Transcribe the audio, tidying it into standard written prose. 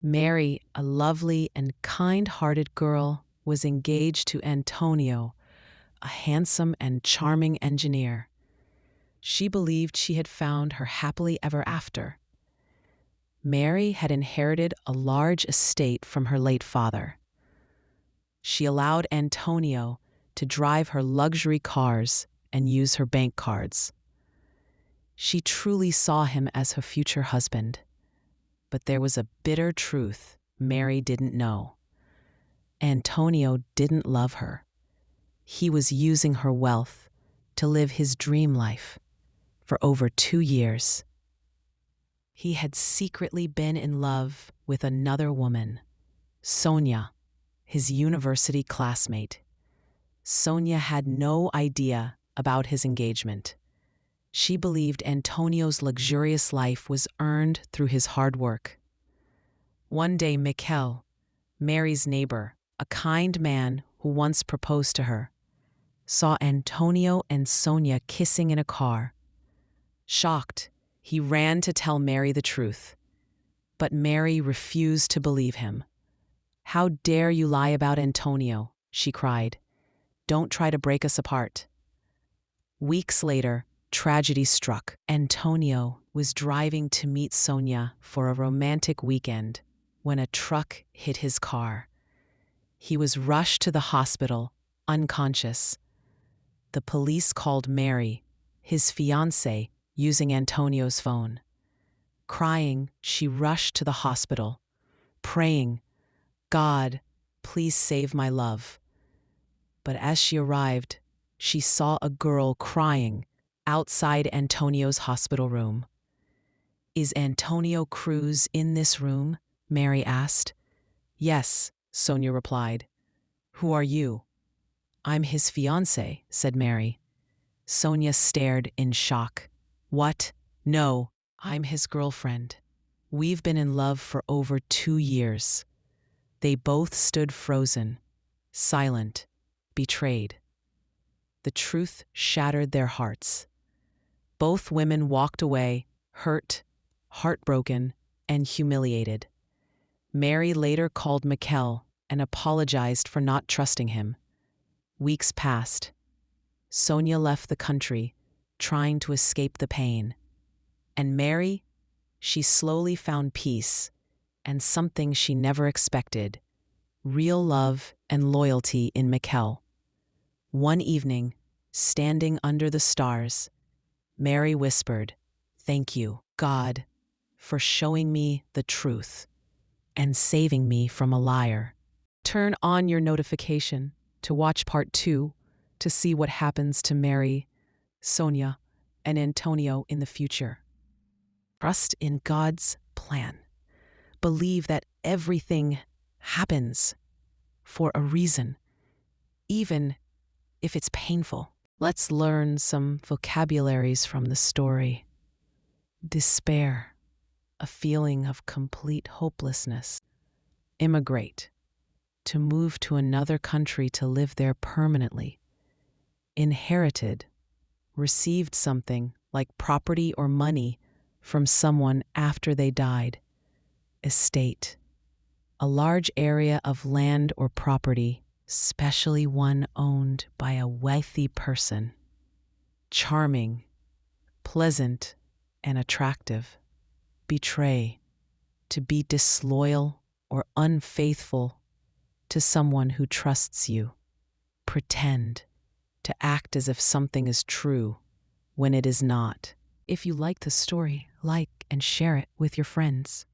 Mary, a lovely and kind-hearted girl, was engaged to Antonio, a handsome and charming engineer. She believed she had found her happily ever after. Mary had inherited a large estate from her late father. She allowed Antonio to drive her luxury cars and use her bank cards. She truly saw him as her future husband. But there was a bitter truth Mary didn't know. Antonio didn't love her. He was using her wealth to live his dream life for over 2 years. He had secretly been in love with another woman, Sonia, his university classmate. Sonia had no idea about his engagement. She believed Antonio's luxurious life was earned through his hard work. One day, Mikel, Mary's neighbor, a kind man who once proposed to her, saw Antonio and Sonia kissing in a car. Shocked, he ran to tell Mary the truth. But Mary refused to believe him. "How dare you lie about Antonio?" she cried. "Don't try to break us apart." Weeks later, tragedy struck. Antonio was driving to meet Sonia for a romantic weekend when a truck hit his car. He was rushed to the hospital, unconscious. The police called Mary, his fiancée, using Antonio's phone. Crying, she rushed to the hospital, praying, "God, please save my love." But as she arrived, she saw a girl crying outside Antonio's hospital room. "Is Antonio Cruz in this room?" Mary asked. "Yes," Sonia replied. "Who are you?" "I'm his fiancée," said Mary. Sonia stared in shock. "What? No, I'm his girlfriend. We've been in love for over 2 years." They both stood frozen, silent, betrayed. The truth shattered their hearts. Both women walked away, hurt, heartbroken, and humiliated. Mary later called Mikel and apologized for not trusting him. Weeks passed. Sonia left the country, trying to escape the pain. And Mary, she slowly found peace and something she never expected: real love and loyalty in Mikel. One evening, standing under the stars, Mary whispered, "Thank you, God, for showing me the truth and saving me from a liar." Turn on your notification to watch part 2 to see what happens to Mary, Sonia, and Antonio in the future. Trust in God's plan. Believe that everything happens for a reason, even if it's painful. Let's learn some vocabularies from the story. Despair, a feeling of complete hopelessness. Immigrate, to move to another country to live there permanently. Inherited, received something like property or money from someone after they died. Estate, a large area of land or property, especially one owned by a wealthy person. Charming, pleasant, and attractive. Betray, to be disloyal or unfaithful to someone who trusts you. Pretend, to act as if something is true when it is not. If you like the story, like and share it with your friends.